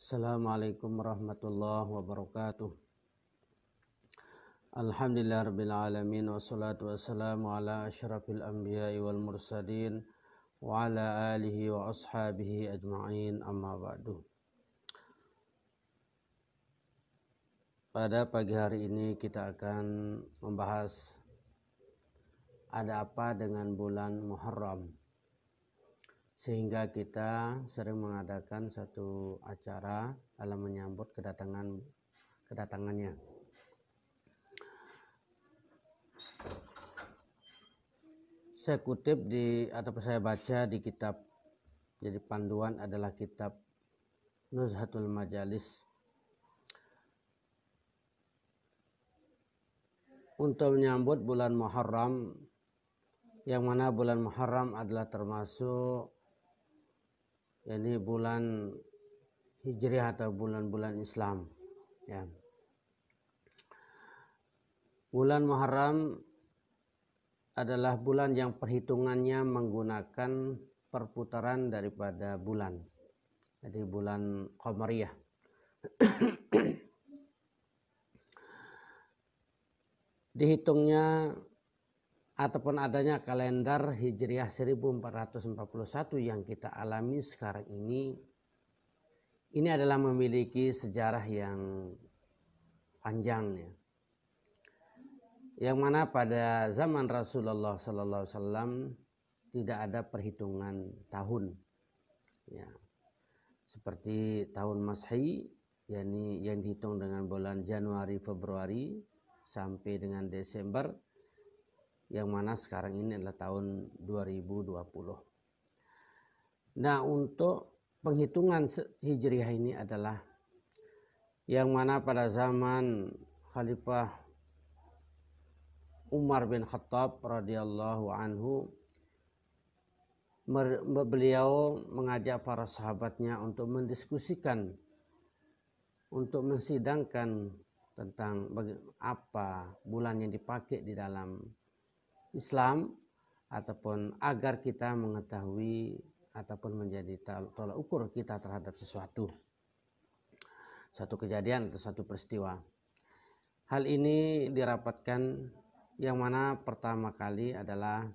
Assalamualaikum warahmatullahi wabarakatuh. Alhamdulillahirrabbilalamin. Wassalatu wassalamu ala asyrafil anbiya'i wal mursalin wa ala alihi wa ashabihi ajma'in, amma ba'du. Pada pagi hari ini kita akan membahas ada apa dengan bulan Muharram, sehingga kita sering mengadakan satu acara dalam menyambut kedatangannya. Saya kutip atau saya baca di kitab, jadi panduan adalah kitab Nuzhatul Majalis. Untuk menyambut bulan Muharram, yang mana bulan Muharram adalah termasuk bulan Hijriah atau bulan-bulan Islam. Ya. Bulan Muharram adalah bulan yang perhitungannya menggunakan perputaran daripada bulan. Jadi bulan Qamariyah. Dihitungnya ataupun adanya kalender Hijriah 1441 yang kita alami sekarang ini adalah memiliki sejarah yang panjang, ya. Yang mana pada zaman Rasulullah Sallallahu Alaihi Wasallam tidak ada perhitungan tahun, ya. Seperti tahun Masehi, yang dihitung dengan bulan Januari, Februari sampai dengan Desember, yang mana sekarang ini adalah tahun 2020. Nah, untuk penghitungan Hijriah ini adalah yang mana pada zaman Khalifah Umar bin Khattab radhiyallahu anhu, beliau mengajak para sahabatnya untuk mendiskusikan, untuk mensidangkan tentang apa bulan yang dipakai di dalam Islam, ataupun agar kita mengetahui ataupun menjadi tolak ukur kita terhadap satu kejadian atau satu peristiwa. Hal ini dirapatkan, yang mana pertama kali adalah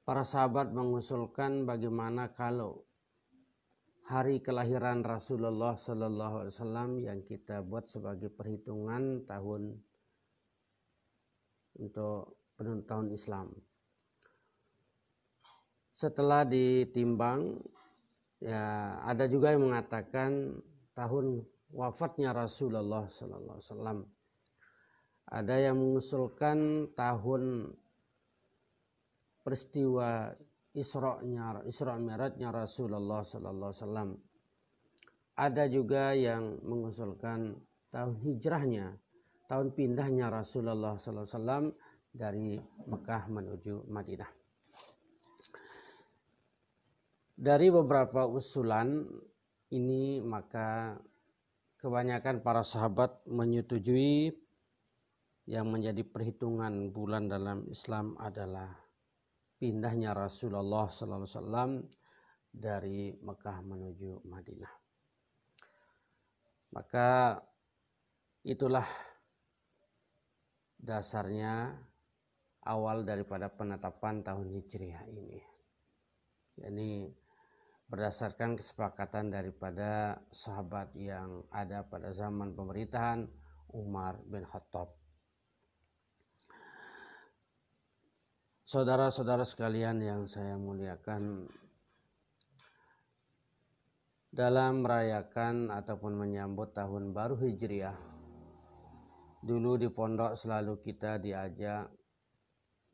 para sahabat mengusulkan bagaimana kalau hari kelahiran Rasulullah Sallallahu Alaihi Wasallam yang kita buat sebagai perhitungan tahun untuk tahun Islam. Setelah ditimbang, ya ada juga yang mengatakan tahun wafatnya Rasulullah Sallallahu Alaihi Wasallam. Ada yang mengusulkan tahun peristiwa Isra Mi'rajnya Rasulullah Sallallahu Alaihi Wasallam. Ada juga yang mengusulkan tahun hijrahnya, tahun pindahnya Rasulullah Sallallahu Alaihi Wasallam dari Mekah menuju Madinah. Dari beberapa usulan ini, maka kebanyakan para sahabat menyetujui yang menjadi perhitungan bulan dalam Islam adalah pindahnya Rasulullah Sallallahu Alaihi Wasallam dari Mekah menuju Madinah. Maka itulah dasarnya awal daripada penetapan tahun Hijriah ini. Jadi berdasarkan kesepakatan daripada sahabat yang ada pada zaman pemerintahan Umar bin Khattab. Saudara-saudara sekalian yang saya muliakan, dalam merayakan ataupun menyambut tahun baru Hijriah, dulu di pondok selalu kita diajak,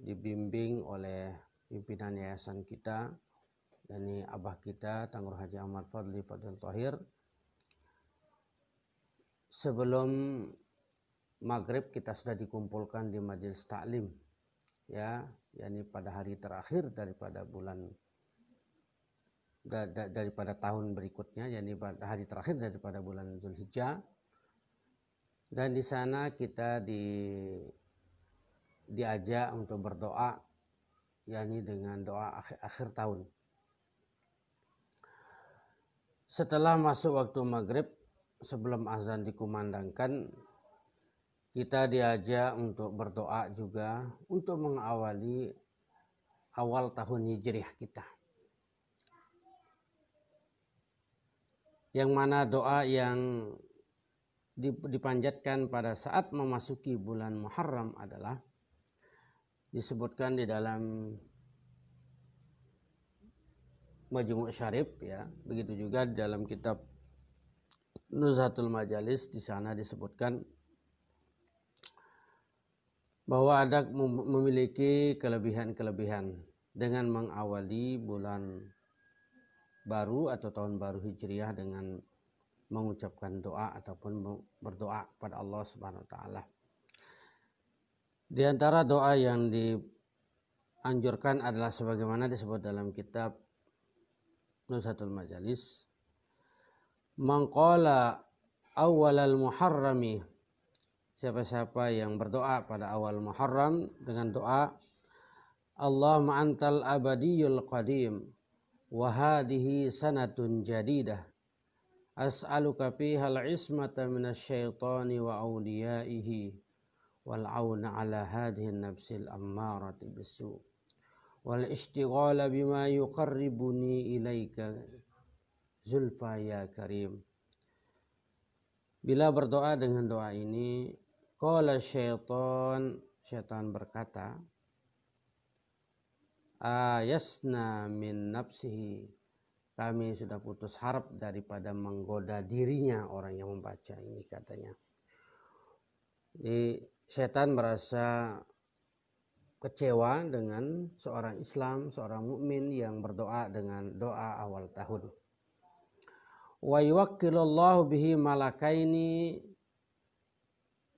dibimbing oleh pimpinan yayasan kita, yakni abah kita Tangguh Haji Ahmad Fadli Fadil Tahir. Sebelum maghrib kita sudah dikumpulkan di majelis taklim, ya, yakni pada hari terakhir daripada tahun berikutnya, yakni pada hari terakhir daripada bulan Zulhijjah. Dan di sana kita diajak untuk berdoa, yakni dengan doa akhir tahun. setelah masuk waktu maghrib, sebelum azan dikumandangkan, kita diajak untuk berdoa juga untuk mengawali awal tahun Hijriah kita. Yang mana doa yang dipanjatkan pada saat memasuki bulan Muharram adalah disebutkan di dalam Majmu' Syarif, ya. Begitu juga di dalam kitab Nuzhatul Majalis, di sana disebutkan bahwa ada memiliki kelebihan-kelebihan dengan mengawali bulan baru atau tahun baru Hijriah dengan mengucapkan doa ataupun berdoa kepada Allah Subhanahu wa taala. Di antara doa yang dianjurkan adalah sebagaimana disebut dalam kitab Nuzhatul Majalis, man qala awwalal muharrami, siapa-siapa yang berdoa pada awal Muharram dengan doa Allahumma antal abadiyul qadim wa hadhihi sanatun jadidah as'aluka fiha al-ismata minasyaitani wa awliyaihi wal auna ala hadhihi an-nafsil ammarati bisu wal ishtighala bima yuqarribuni ilaika zulfa ya karim. Bila berdoa dengan doa ini, qala syaitan berkata, ayasna min nafsihi, kami sudah putus harap daripada menggoda dirinya orang yang membaca ini, katanya. Jadi syaitan merasa kecewa dengan seorang Islam, seorang mukmin yang berdoa dengan doa awal tahun. Wa yuwakkilullahu bihi malakaini,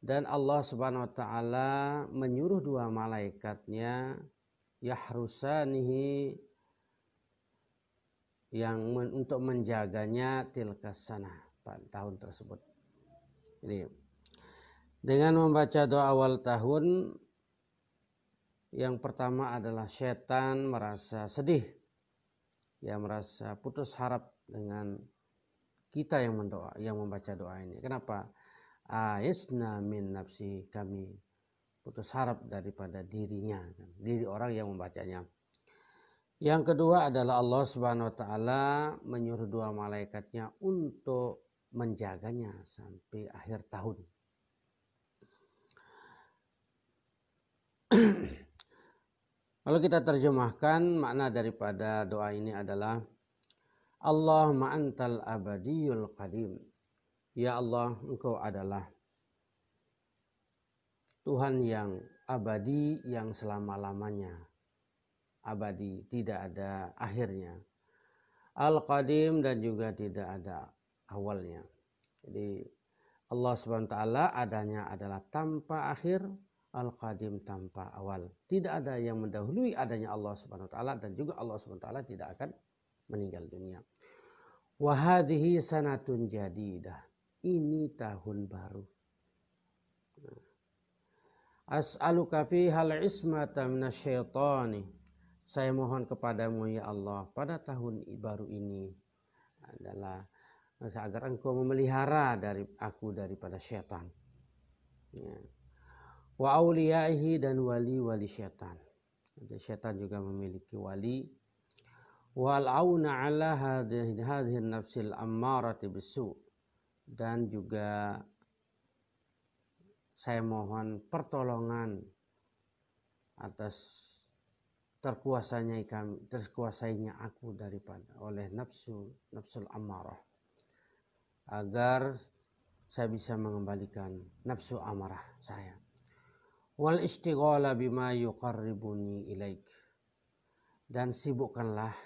dan Allah Subhanahu wa taala menyuruh dua malaikatnya yahrusanihi, yang untuk menjaganya tilkas sana, pada tahun tersebut. Jadi dengan membaca doa awal tahun, yang pertama adalah syaitan merasa sedih, ya, merasa putus harap dengan kita yang mendoa, yang membaca doa ini. Kenapa? Ayasna min nafsi, kami putus harap daripada dirinya, diri orang yang membacanya. Yang kedua adalah Allah Subhanahu wa taala menyuruh dua malaikatnya untuk menjaganya sampai akhir tahun. Kalau kita terjemahkan, makna daripada doa ini adalah Allahumma antal abadiyul qadim. Ya Allah, Engkau adalah Tuhan yang abadi, yang selama-lamanya. Abadi, tidak ada akhirnya. Al-Qadim, dan juga tidak ada awalnya. Jadi Allah Subhanahu wa taala adanya adalah tanpa akhir, Al-Qadim tanpa awal. Tidak ada yang mendahului adanya Allah Subhanahu wa taala, dan juga Allah Subhanahu wa taala tidak akan meninggal dunia. Wa hadhihi sanatun jadidah, ini tahun baru. As'aluka fihal ismata minasyaitani, saya mohon kepadamu ya Allah pada tahun baru ini adalah agar Engkau memelihara dari aku daripada syaitan. Ya. Wa auliyaihi, dan wali-wali syaitan. Jadi syaitan juga memiliki wali. Wal auna ala hadhihi nafsil ammarati bisu, dan juga saya mohon pertolongan atas terkuasainya aku daripada oleh nafsul ammarah, agar saya bisa mengembalikan nafsu amarah saya. Wal istighala bima yuqarribuni ilaik, dan sibukkanlah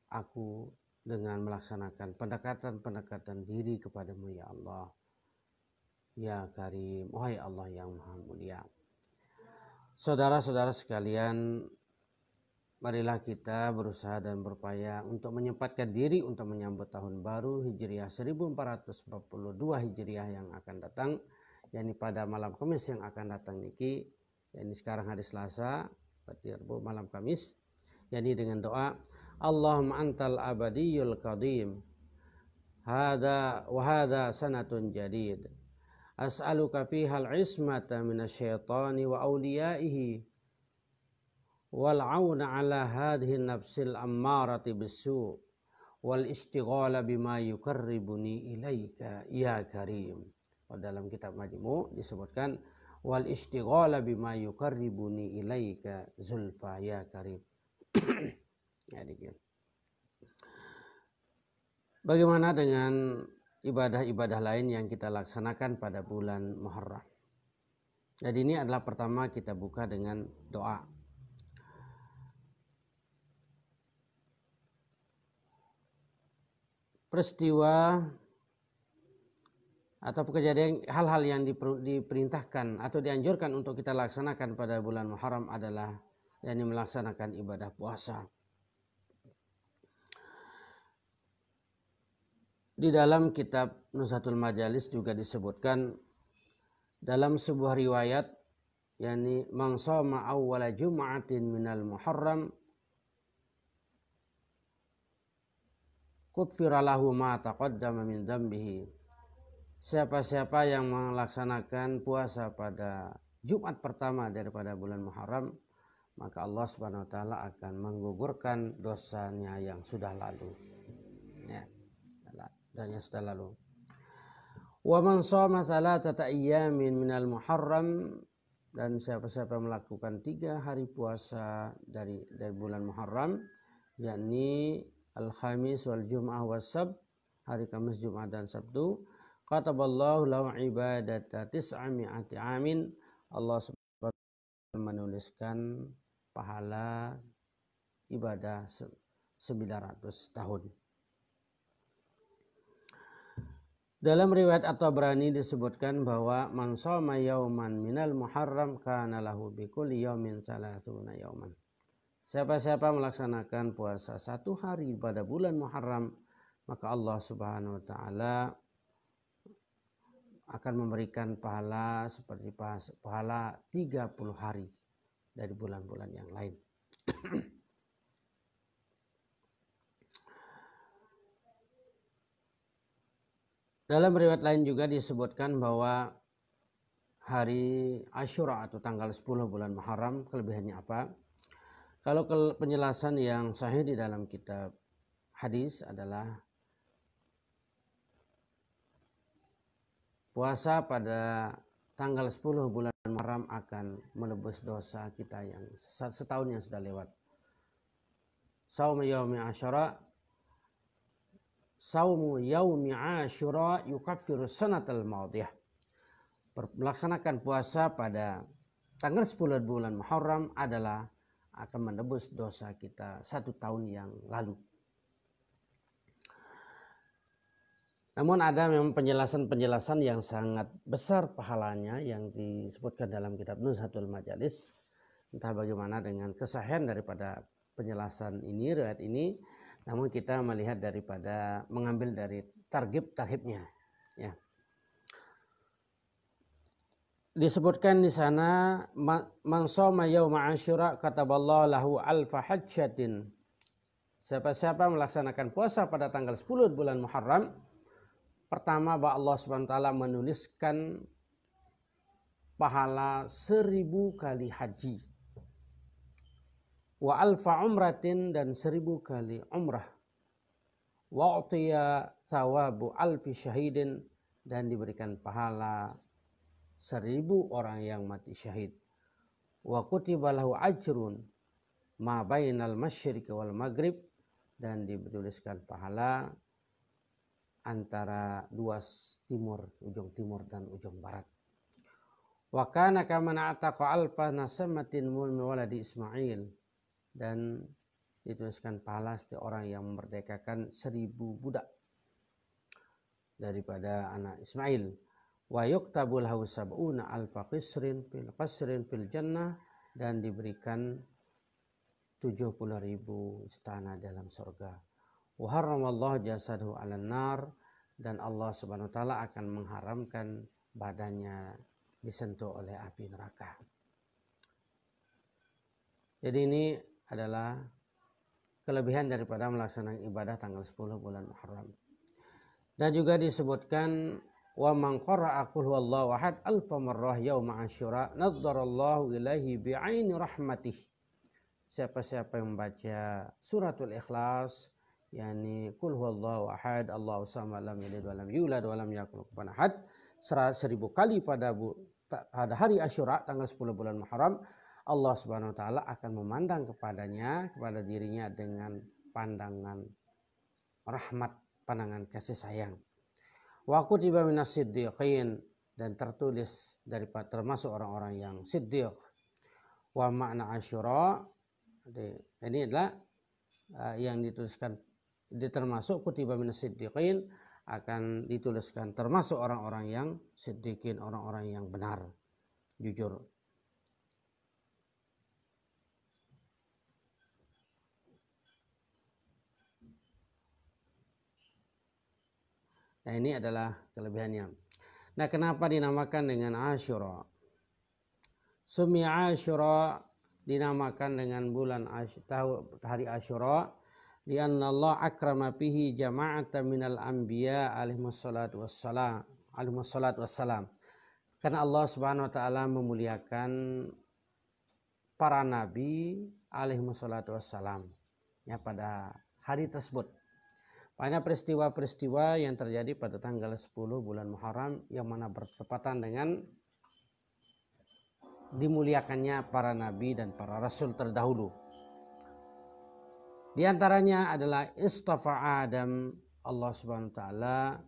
aku dengan melaksanakan pendekatan diri kepadamu ya Allah, ya Karim, wahai Allah yang Maha Mulia. Saudara-saudara sekalian, marilah kita berusaha dan berupaya untuk menyempatkan diri untuk menyambut tahun baru Hijriah 1442 Hijriah yang akan datang, yakni pada malam Kamis yang akan datang niki, yakni sekarang hari Selasa, berarti malam Kamis, yakni dengan doa Allahumma antal abadiyul qadim hadha sanatun jadid as'aluka fiha al-ismata minasyaitani wa awliyaihi wal auna ala hadhihi nafsil ammarati bisu wal istighala bima yukarribuni ilaika ya karim. Dalam kitab Majmu' disebutkan wal istighala bima yukarribuni ilaika zulfa ya karim. Ya, bagaimana dengan ibadah-ibadah lain yang kita laksanakan pada bulan Muharram? Jadi ini adalah pertama kita buka dengan doa. Peristiwa atau kejadian hal-hal yang diperintahkan atau dianjurkan untuk kita laksanakan pada bulan Muharram adalah yakni melaksanakan ibadah puasa. Di dalam kitab Nuzhatul Majalis juga disebutkan dalam sebuah riwayat yakni man shoma awwala jum'atin minal Muharram kufira lahu ma taqaddama min dzambihi. Siapa-siapa yang melaksanakan puasa pada Jumat pertama daripada bulan Muharram, maka Allah Subhanahu wa taala akan menggugurkan dosanya yang sudah lalu. Ya, dosanya sudah lalu. Wa man shoma salatata ayyamin minal Muharram, dan siapa-siapa melakukan 3 hari puasa dari bulan Muharram, yakni Al-Khamis wal Jum'ah was Sabt, hari Kamis, Jumat dan Sabtu, kataballahu lahu ibadata tis'ami'ati amin, Allah Subhanahu menuliskan pahala ibadah 900 tahun. Dalam riwayat At-Tabrani disebutkan bahwa man shoma yauman minal Muharram kana lahu bi kulli yaumin 30 yauman. Siapa-siapa melaksanakan puasa 1 hari pada bulan Muharram, maka Allah Subhanahu wa taala akan memberikan pahala seperti pahala 30 hari dari bulan-bulan yang lain. Dalam riwayat lain juga disebutkan bahwa hari Asyura atau tanggal 10 bulan Muharram kelebihannya apa? Kalau penjelasan yang sahih di dalam kitab hadis adalah puasa pada tanggal 10 bulan Muharram akan menebus dosa kita yang setahun yang sudah lewat. Saumu yaumi Asyura, saumu yaumi Asyura yukaffiru sanatal madiyah. Melaksanakan puasa pada tanggal 10 bulan Muharram adalah akan menebus dosa kita 1 tahun yang lalu. Namun ada memang penjelasan-penjelasan yang sangat besar pahalanya yang disebutkan dalam kitab Nuzhatul Majalis. Entah bagaimana dengan kesahihan daripada penjelasan ini, riwayat ini, namun kita melihat daripada mengambil dari targhib-tarhibnya, ya. Disebutkan di sana man shoma yauma Asyura kataballahu lahu alfa hajjatin. Siapa-siapa melaksanakan puasa pada tanggal 10 bulan Muharram, pertama bahwa Allah Subhanahu wa taala menuliskan pahala 1000 kali haji. Wa alfa umratin, dan 1000 kali umrah. Wa utiya thawabu alfi syahidin, dan diberikan pahala 1000 orang yang mati syahid. Wa kutiba lahu ajrun ma bainal masyriqi wal maghrib, dan dituliskan pahala antara ujung timur dan ujung barat. Wa kana kama na'taqa alfa nasamatin min waladi Ismail, dan dituliskan pahala seperti orang yang memerdekakan 1000 budak daripada anak Ismail. Wa yuktabul lahu sab'una alfa qasrin fil jannah, dan diberikan 70.000 istana dalam surga. Wa harramallahu jasadahu 'alan nar, dan Allah Subhanahu wa taala akan mengharamkan badannya disentuh oleh api neraka. Jadi ini adalah kelebihan daripada melaksanakan ibadah tanggal 10 bulan Muharram. Dan juga disebutkan wa man qara'a qul huwallahu ahad alfa marrah yauma asyura naddarallahu ilaihi bi'aini rahmatih. Siapa-siapa yang membaca suratul Ikhlas, yakni qul huwallahu ahad Allahu samad lam yalid wa lam yulad wa lam yakul lahu kufuwan ahad 1000 kali pada hari Asyura tanggal 10 bulan Muharram, Allah Subhanahu wa taala akan memandang kepadanya, kepada dirinya dengan pandangan rahmat, pandangan kasih sayang. Wa kutiba minas siddiqin, dan tertulis daripada termasuk orang-orang yang siddiq. Wa makna Asyura, ini adalah yang dituliskan termasuk kutiba minas siddiqin, akan dituliskan termasuk orang-orang yang siddiqin, orang-orang yang benar, jujur. Nah, ini adalah kelebihannya. Nah, kenapa dinamakan dengan Asyura? Sumi Asyura, dinamakan dengan bulan hari Asyura, lianna Allah akrama bihi jama'atan minal anbiya alaihissalatu wassalam. Karena Allah Subhanahu wa taala memuliakan para nabi alaihissalatu wassalam ya pada hari tersebut. Banyak peristiwa-peristiwa yang terjadi pada tanggal 10 bulan Muharram yang mana bertepatan dengan dimuliakannya para nabi dan para rasul terdahulu. Di antaranya adalah istafa Adam, Allah Subhanahu wa taala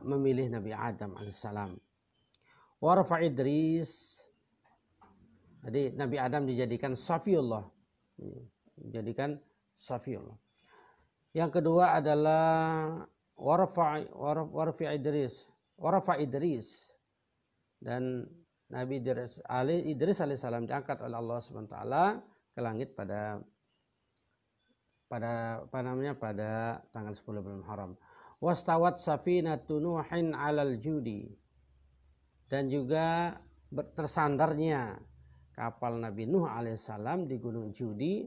memilih Nabi Adam alaihissalam. Warfa Idris, jadi Nabi Adam dijadikan Safiullah, Yang kedua adalah Warfa Idris, dan Nabi Idris alaihissalam diangkat oleh Allah Subhanahu wa taala ke langit pada tanggal 10 bulan Muharram. Wastawat safinatu Nuhin 'alal judi, dan juga tersandarnya kapal Nabi Nuh alaihissalam di Gunung Judi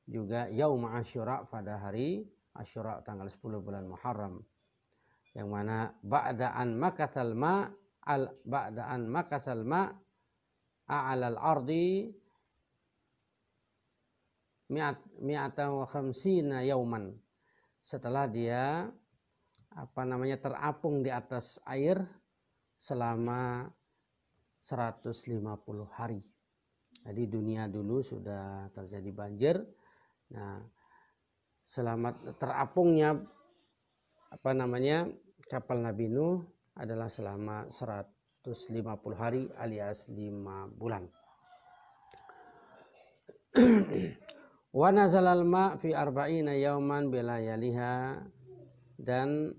juga yaum Asyura, pada hari Asyura tanggal 10 bulan Muharram, yang mana ba'da'an makatal ma a'alal ardi mi'atan wa khamsina yauman, setelah dia terapung di atas air selama 150 hari. Jadi dunia dulu sudah terjadi banjir. Nah, selama terapungnya kapal Nabi Nuh adalah selama 150 hari alias 5 bulan. Wa nazalal ma fi arba'ina yauman bilayaliha, dan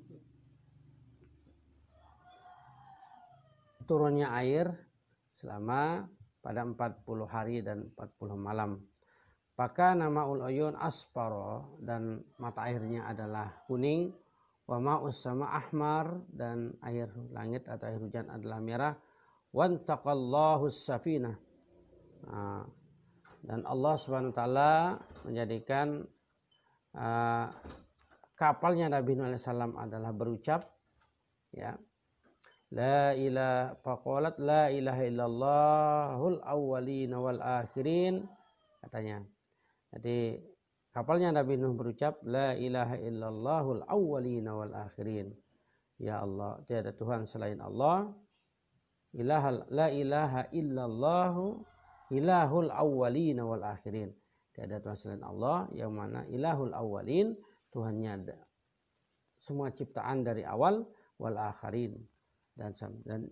turunnya air selama pada 40 hari dan 40 malam. Maka nama uyun asfaro, dan mata airnya adalah kuning. Wa ma'us sama ahmar, dan air langit atau air hujan adalah merah. Wantaqallahu safinah, dan Allah Subhanahu wa taala menjadikan kapalnya Nabi Nuh alaihissalam adalah berucap, ya, la ilaha illallahul awwalin wal akhirin, katanya. Jadi kapalnya Nabi Nuh berucap la ilaha illallahul awwalin wal akhirin, ya Allah, tiada Tuhan selain Allah, la ilaha illallahu ilahul awwalin wal akhirin, tiada Tuhan selain Allah, yang mana ilahul awwalin, Tuhannya semua ciptaan dari awal, wal akhirin, dan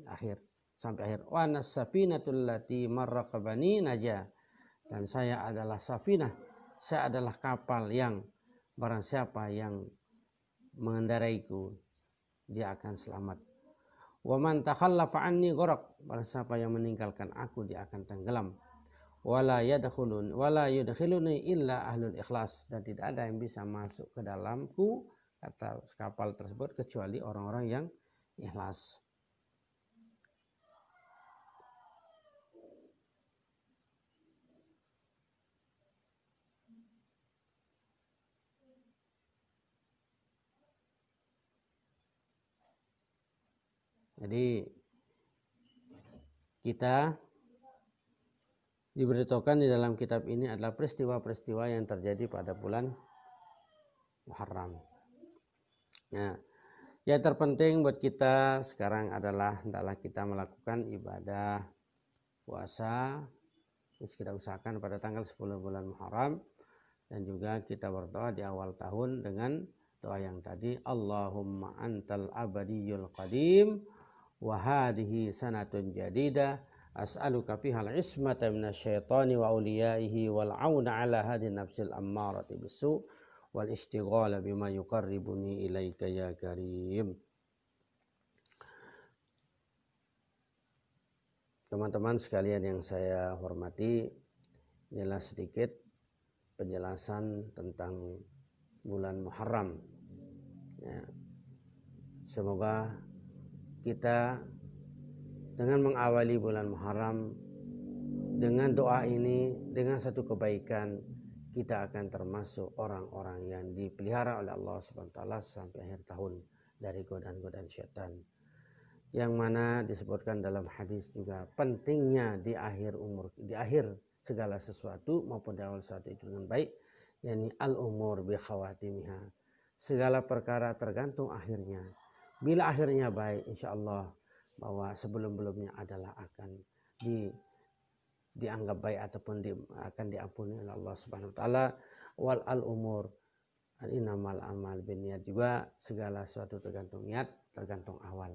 akhir, sampai akhir. Wa nas-safinatul lati marraqabani najah, dan saya adalah safinah, saya adalah kapal yang barang siapa yang mengendaraiku dia akan selamat. Wa man takhallafa anni gharaq, barang siapa yang meninggalkan aku dia akan tenggelam. Wala yudkhiluni illa ahlul ikhlas, dan tidak ada yang bisa masuk ke dalamku, kata kapal tersebut, kecuali orang-orang yang ikhlas. Jadi kita diberitahukan di dalam kitab ini adalah peristiwa-peristiwa yang terjadi pada bulan Muharram. Nah, yang terpenting buat kita sekarang adalah hendaklah kita melakukan ibadah puasa. Terus kita usahakan pada tanggal 10 bulan Muharram, dan juga kita berdoa di awal tahun dengan doa yang tadi, Allahumma antal abadiyul qadim wa hadhihi sanatun jadidah as'aluka fiha al-ismata minasyaitani wa awliyaihi wal auna ala hadhihi nafsil ammarati bisu wal ishtighala bima yuqarribuni ilaika ya karim. Teman-teman sekalian yang saya hormati, inilah sedikit penjelasan tentang bulan Muharram. Ya. Semoga kita dengan mengawali bulan Muharram dengan doa ini, dengan satu kebaikan, kita akan termasuk orang-orang yang dipelihara oleh Allah SWT sampai akhir tahun dari godaan-godaan syaitan. Yang mana disebutkan dalam hadis juga pentingnya di akhir umur, di akhir segala sesuatu maupun di awal sesuatu itu dengan baik, yakni al-umur bi khawatimiha. Segala perkara tergantung akhirnya. Bila akhirnya baik, insya Allah bahwa sebelum-belumnya adalah akan dianggap baik ataupun akan diampuni oleh Allah Subhanahu wa taala. Wal al-umur innamal amal binniyat, juga segala sesuatu tergantung niat, tergantung awal.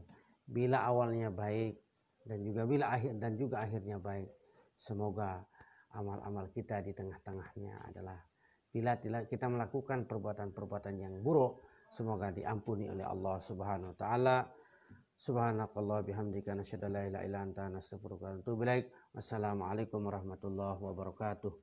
Bila awalnya baik dan juga akhirnya baik, semoga amal-amal kita di tengah-tengahnya adalah bila kita melakukan perbuatan-perbuatan yang buruk, semoga diampuni oleh Allah Subhanahu wa taala. Subhanakallah bihamdika nasyhadu an la ilaha illa anta nastaghfiruka wa natubu ilaik. Wassalamualaikum warahmatullahi wabarakatuh.